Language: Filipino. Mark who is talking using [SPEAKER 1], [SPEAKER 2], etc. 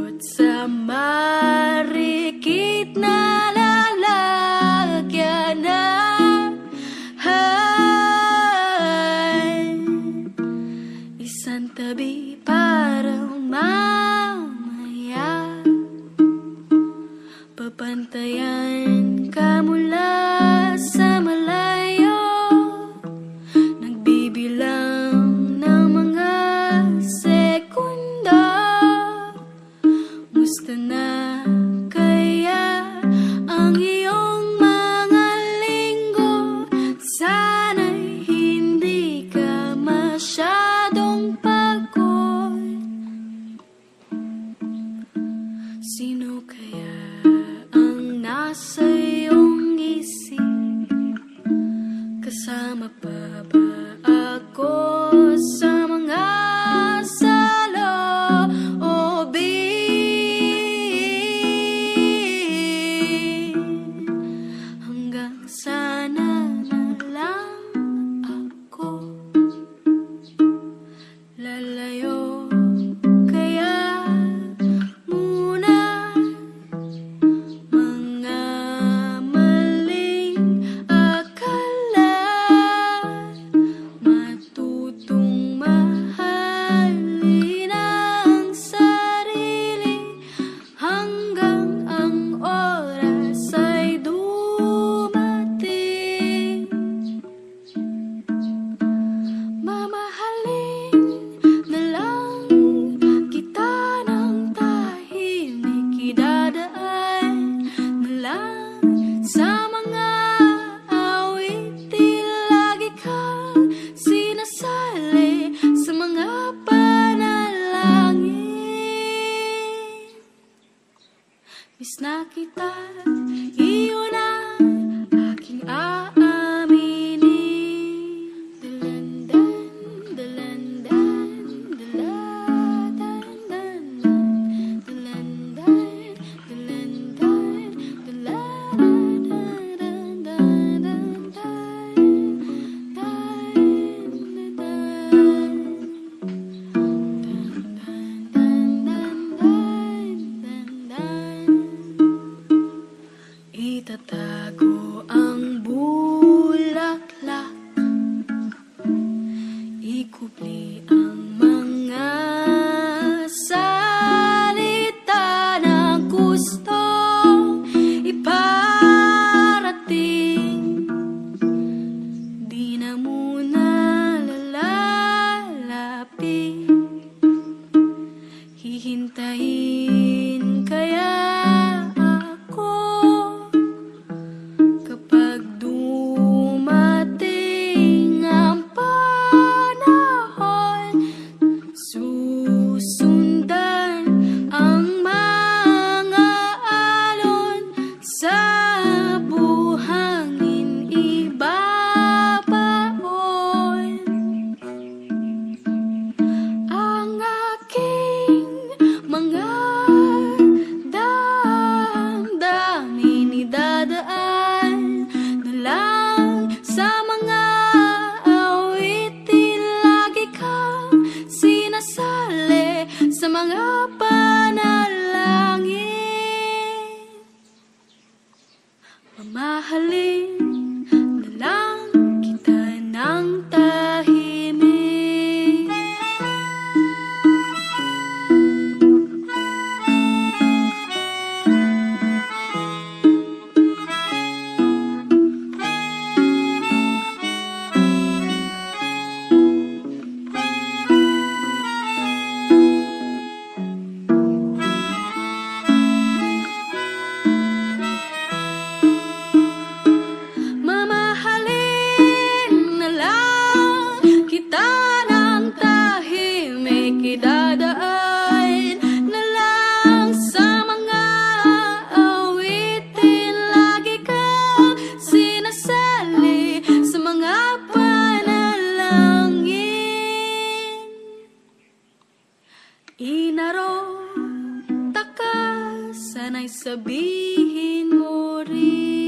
[SPEAKER 1] Balot sa marikit na lalagyan na isang tabi para mamaya papantayan ka mula sa malayo, nagbibilang ng mga sekunda. Musta na kaya ang iyong mga linggo? Sana'y hindi ka masyadong pagod. Sino kaya ang nasa iyong isip? Kasama pa ba ako sa mga saloobin? Hanggang sana na lang ako lalayo kaya muna. Mga maling akala, matutong mahalin ang sarili hanggang ang oras ay dumating. Mamahalin na lang kita ng tahimik, idadaan na lang sa mga awitin. Lagi kang sinasali sa mga panalangin. Miss na kita, iyon ang aking aaminin. Dalandan, dalandan, dalandan, dalandan, dalandan, itatago ang bulaklak, ikubli ang mga salita na gustong iparating. Di na muna lalalapit, hihintayin kaya ako kapag dumating ang panahon. Susundan ang mga alon sa buhangin ibabaon. Ang aking mga damdamin idadaan na lang sa mga awitin. Lagi kang sinasali sa mga panalangin. Mamahalin na lang kita ng tahimik. Mamahalin na lang kita ng tahimik, idadaan na lang sa mga awitin. Lagi kang sinasali sa mga panalangin. Inarota ka, sana'y sabihin mo rin.